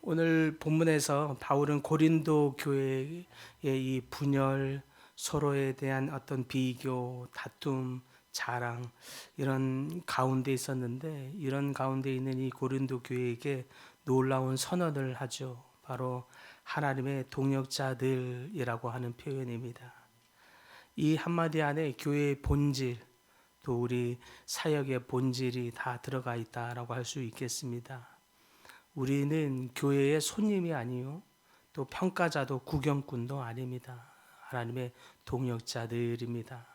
오늘 본문에서 바울은 고린도 교회의 이 분열, 서로에 대한 어떤 비교, 다툼, 자랑 이런 가운데 있었는데, 이런 가운데 있는 이 고린도 교회에게 놀라운 선언을 하죠. 바로 하나님의 동역자들이라고 하는 표현입니다. 이 한마디 안에 교회의 본질, 또 우리 사역의 본질이 다 들어가 있다라고 할 수 있겠습니다. 우리는 교회의 손님이 아니요, 또 평가자도 구경꾼도 아닙니다. 하나님의 동역자들입니다.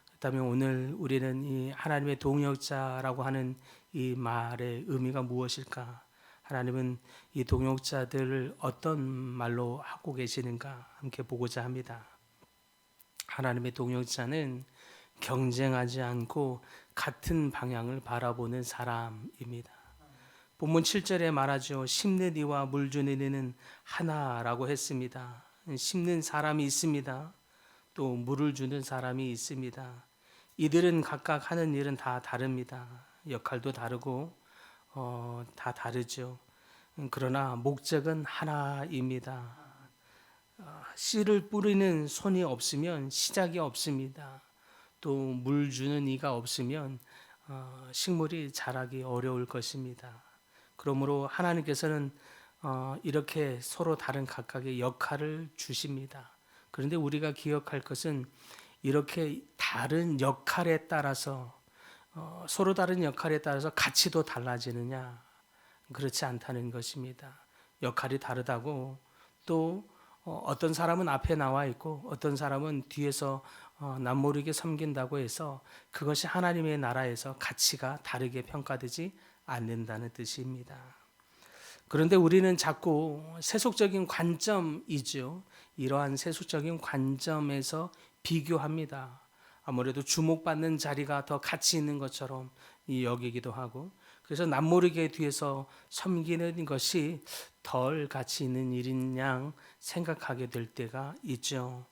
그렇다면 오늘 우리는 이 하나님의 동역자라고 하는 이 말의 의미가 무엇일까? 하나님은 이 동역자들을 어떤 말로 하고 계시는가 함께 보고자 합니다. 하나님의 동역자는 경쟁하지 않고 같은 방향을 바라보는 사람입니다. 본문 7절에 말하죠. 심는 이와 물 주는 이는 하나라고 했습니다. 심는 사람이 있습니다. 또 물을 주는 사람이 있습니다. 이들은 각각 하는 일은 다 다릅니다. 역할도 다르고 다 다르죠. 그러나 목적은 하나입니다. 씨를 뿌리는 손이 없으면 시작이 없습니다. 또 물 주는 이가 없으면 식물이 자라기 어려울 것입니다. 그러므로 하나님께서는 이렇게 서로 다른 각각의 역할을 주십니다. 그런데 우리가 기억할 것은 이렇게 다른 역할에 따라서 서로 다른 역할에 따라서 가치도 달라지느냐? 그렇지 않다는 것입니다. 역할이 다르다고 또 어떤 사람은 앞에 나와 있고 어떤 사람은 뒤에서 남모르게 섬긴다고 해서 그것이 하나님의 나라에서 가치가 다르게 평가되지 않는다는 뜻입니다. 그런데 우리는 자꾸 세속적인 관점이죠. 이러한 세속적인 관점에서 비교합니다. 아무래도 주목받는 자리가 더 가치 있는 것처럼 여기기도 하고, 그래서 남모르게 뒤에서 섬기는 것이 덜 가치 있는 일인 양 생각하게 될 때가 있죠.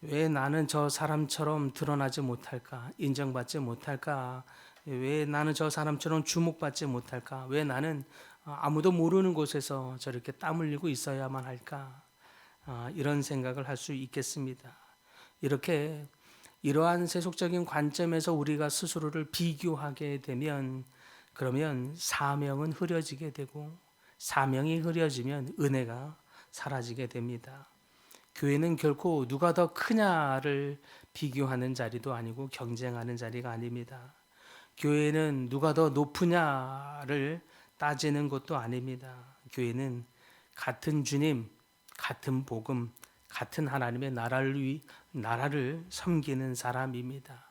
왜 나는 저 사람처럼 드러나지 못할까? 인정받지 못할까? 왜 나는 저 사람처럼 주목받지 못할까? 왜 나는 아무도 모르는 곳에서 저렇게 땀 흘리고 있어야만 할까? 이런 생각을 할 수 있겠습니다. 이렇게 이러한 세속적인 관점에서 우리가 스스로를 비교하게 되면, 그러면 사명은 흐려지게 되고, 사명이 흐려지면 은혜가 사라지게 됩니다. 교회는 결코 누가 더 크냐를 비교하는 자리도 아니고 경쟁하는 자리가 아닙니다. 교회는 누가 더 높으냐를 따지는 것도 아닙니다. 교회는 같은 주님, 같은 복음, 같은 하나님의 나라를 섬기는 사람입니다.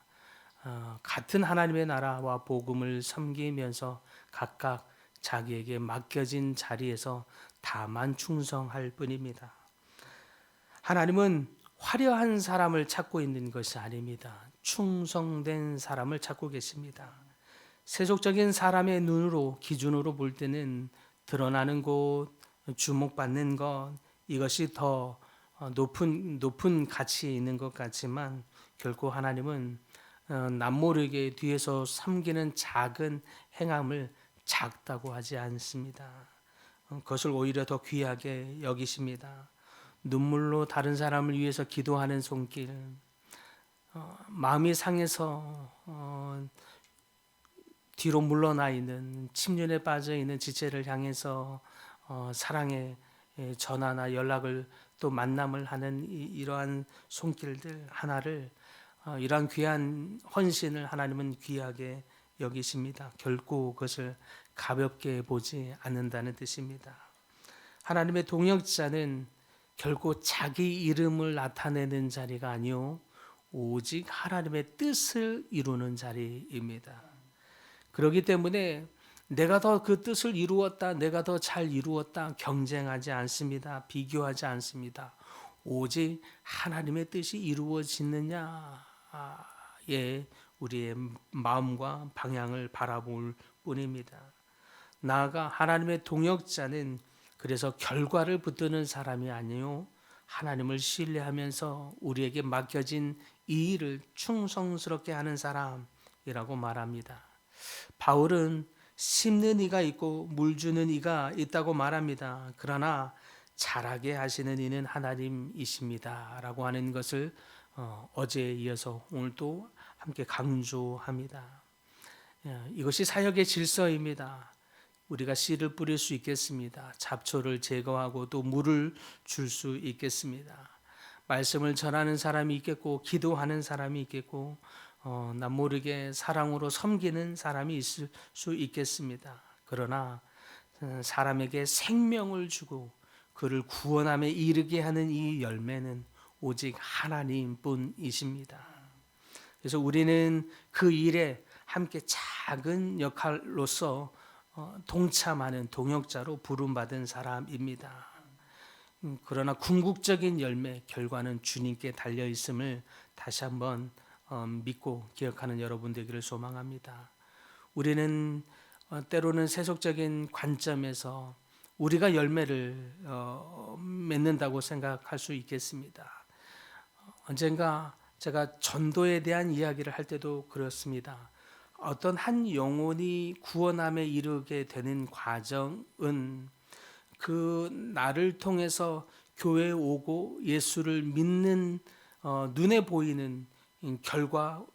같은 하나님의 나라와 복음을 섬기면서 각각 자기에게 맡겨진 자리에서 다만 충성할 뿐입니다. 하나님은 화려한 사람을 찾고 있는 것이 아닙니다. 충성된 사람을 찾고 계십니다. 세속적인 사람의 눈으로, 기준으로 볼 때는 드러나는 곳, 주목받는 것, 이것이 더 높은 가치에 있는 것 같지만, 결코 하나님은 남모르게 뒤에서 섬기는 작은 행함을 작다고 하지 않습니다. 그것을 오히려 더 귀하게 여기십니다. 눈물로 다른 사람을 위해서 기도하는 손길, 마음이 상해서 뒤로 물러나 있는, 침륜에 빠져 있는 지체를 향해서 사랑의 전화나 연락을 또 만남을 하는 이러한 손길들 하나를, 이러한 귀한 헌신을 하나님은 귀하게 여기십니다. 결코 그것을 가볍게 보지 않는다는 뜻입니다. 하나님의 동역자는 결코 자기 이름을 나타내는 자리가 아니요, 오직 하나님의 뜻을 이루는 자리입니다. 그렇기 때문에 내가 더 그 뜻을 이루었다, 내가 더 잘 이루었다 경쟁하지 않습니다. 비교하지 않습니다. 오직 하나님의 뜻이 이루어지느냐에 우리의 마음과 방향을 바라볼 뿐입니다. 나아가 하나님의 동역자는 그래서 결과를 붙드는 사람이 아니요, 하나님을 신뢰하면서 우리에게 맡겨진 이 일을 충성스럽게 하는 사람이라고 말합니다. 바울은 심는 이가 있고 물 주는 이가 있다고 말합니다. 그러나 자라게 하시는 이는 하나님이십니다라고 하는 것을 어제에 이어서 오늘도 함께 강조합니다. 이것이 사역의 질서입니다. 우리가 씨를 뿌릴 수 있겠습니다. 잡초를 제거하고 또 물을 줄 수 있겠습니다. 말씀을 전하는 사람이 있겠고 기도하는 사람이 있겠고 남 모르게 사랑으로 섬기는 사람이 있을 수 있겠습니다. 그러나 사람에게 생명을 주고 그를 구원함에 이르게 하는 이 열매는 오직 하나님뿐이십니다. 그래서 우리는 그 일에 함께 작은 역할로서 동참하는 동역자로 부름받은 사람입니다. 그러나 궁극적인 열매 결과는 주님께 달려 있음을 다시 한번 믿고 기억하는 여러분 되기를 소망합니다. 우리는 때로는 세속적인 관점에서 우리가 열매를 맺는다고 생각할 수 있겠습니다. 언젠가 제가 전도에 대한 이야기를 할 때도 그렇습니다. 어떤 한 영혼이 구원함에 이르게 되는 과정은 그 나를 통해서 교회에 오고 예수를 믿는 눈에 보이는 결과,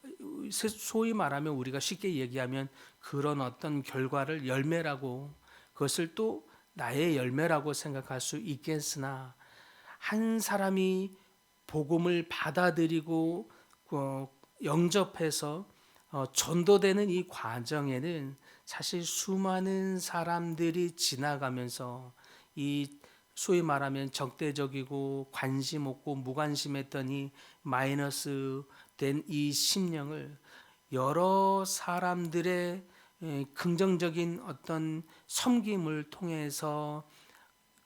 소위 말하면 우리가 쉽게 얘기하면 그런 어떤 결과를 열매라고, 그것을 또 나의 열매라고 생각할 수 있겠으나 한 사람이 복음을 받아들이고 영접해서 전도되는 이 과정에는 사실 수많은 사람들이 지나가면서 이 소위 말하면 적대적이고 관심 없고 무관심했던 이 마이너스 된 이 심령을 여러 사람들의 긍정적인 어떤 섬김을 통해서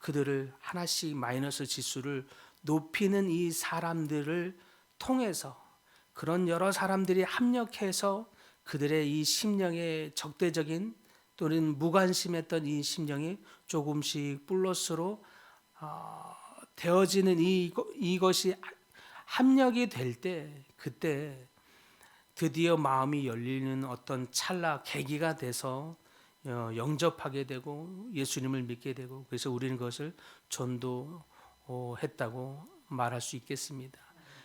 그들을 하나씩 마이너스 지수를 높이는 이 사람들을 통해서 그런 여러 사람들이 합력해서 그들의 이 심령의 적대적인 또는 무관심했던 이 심령이 조금씩 플러스로 되어지는 이것이 합력이 될 때, 그때 드디어 마음이 열리는 어떤 찰나 계기가 돼서 영접하게 되고 예수님을 믿게 되고, 그래서 우리는 그것을 전도했다고 말할 수 있겠습니다.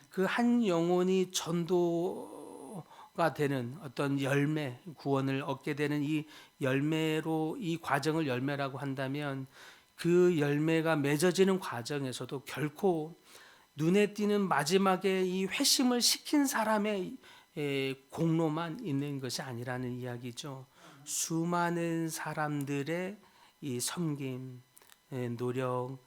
그 한 영혼이 전도가 되는 어떤 열매, 구원을 얻게 되는 이 열매로, 이 과정을 열매라고 한다면 그 열매가 맺어지는 과정에서도 결코 눈에 띄는 마지막에 이 회심을 시킨 사람의 공로만 있는 것이 아니라는 이야기죠. 수많은 사람들의 이 섬김, 노력,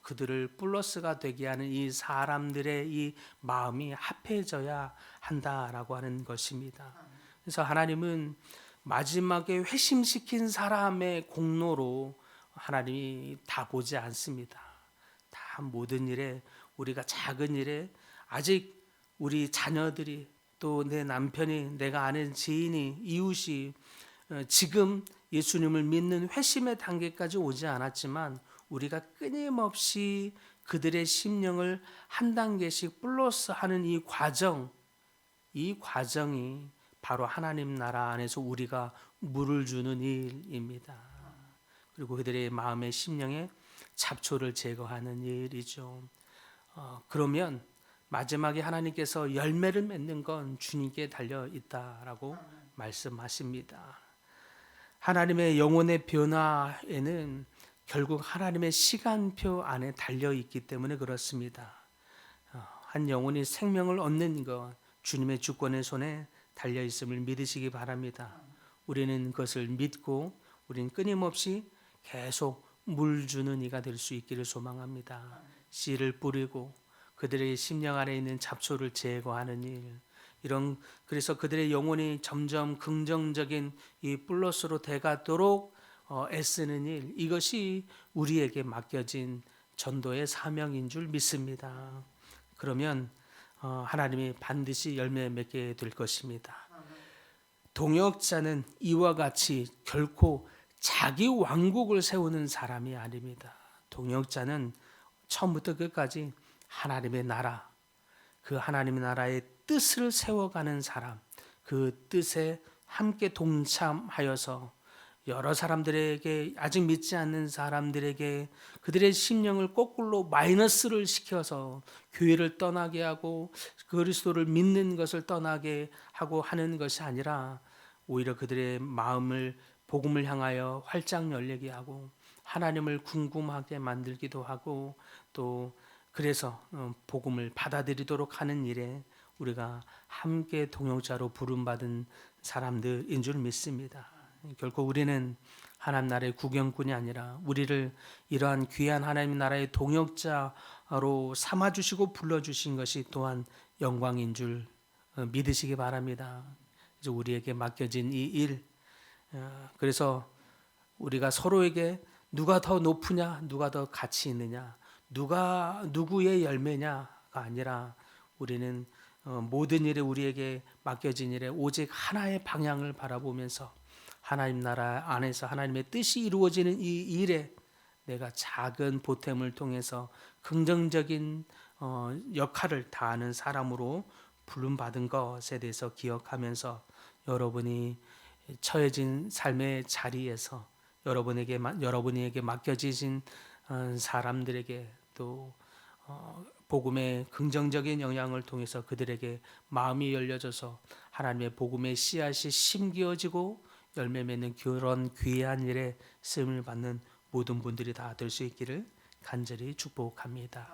그들을 플러스가 되게 하는 이 사람들의 이 마음이 합해져야 한다라고 하는 것입니다. 그래서 하나님은 마지막에 회심시킨 사람의 공로로 하나님이 다 보지 않습니다. 다 모든 일에, 우리가 작은 일에, 아직 우리 자녀들이 또 내 남편이, 내가 아는 지인이, 이웃이 지금 예수님을 믿는 회심의 단계까지 오지 않았지만 우리가 끊임없이 그들의 심령을 한 단계씩 플러스하는 이 과정이 바로 하나님 나라 안에서 우리가 물을 주는 일입니다. 그리고 그들의 마음의 심령에 잡초를 제거하는 일이죠. 그러면 마지막에 하나님께서 열매를 맺는 건 주님께 달려 있다라고 말씀하십니다. 하나님의 영혼의 변화에는 결국 하나님의 시간표 안에 달려 있기 때문에 그렇습니다. 한 영혼이 생명을 얻는 것, 주님의 주권의 손에 달려 있음을 믿으시기 바랍니다. 우리는 그것을 믿고 우리는 끊임없이 계속 물 주는 이가 될 수 있기를 소망합니다. 씨를 뿌리고 그들의 심령 안에 있는 잡초를 제거하는 일, 그래서 그들의 영혼이 점점 긍정적인 이 플러스로 돼가도록 애쓰는 일, 이것이 우리에게 맡겨진 전도의 사명인 줄 믿습니다. 그러면 하나님이 반드시 열매 맺게 될 것입니다. 동역자는 이와 같이 결코 자기 왕국을 세우는 사람이 아닙니다. 동역자는 처음부터 끝까지 하나님의 나라, 그 하나님의 나라의 뜻을 세워가는 사람, 그 뜻에 함께 동참하여서 여러 사람들에게 아직 믿지 않는 사람들에게 그들의 심령을 거꾸로 마이너스를 시켜서 교회를 떠나게 하고 그리스도를 믿는 것을 떠나게 하고 하는 것이 아니라 오히려 그들의 마음을 복음을 향하여 활짝 열리게 하고 하나님을 궁금하게 만들기도 하고 또 그래서 복음을 받아들이도록 하는 일에 우리가 함께 동역자로 부름받은 사람들인 줄 믿습니다. 결코 우리는 하나님 나라의 구경꾼이 아니라 우리를 이러한 귀한 하나님 나라의 동역자로 삼아주시고 불러주신 것이 또한 영광인 줄 믿으시기 바랍니다. 이제 우리에게 맡겨진 이 일, 그래서 우리가 서로에게 누가 더 높으냐, 누가 더 가치 있느냐, 누가 누구의 열매냐가 아니라 우리는 모든 일에 우리에게 맡겨진 일에 오직 하나의 방향을 바라보면서 하나님 나라 안에서 하나님의 뜻이 이루어지는 이 일에 내가 작은 보탬을 통해서 긍정적인 역할을 다하는 사람으로 부름받은 것에 대해서 기억하면서 여러분이 처해진 삶의 자리에서 여러분에게 맡겨지신 사람들에게 또 복음의 긍정적인 영향을 통해서 그들에게 마음이 열려져서 하나님의 복음의 씨앗이 심기어지고 열매 맺는 그런 귀한 일에 쓰임을 받는 모든 분들이 다 될 수 있기를 간절히 축복합니다.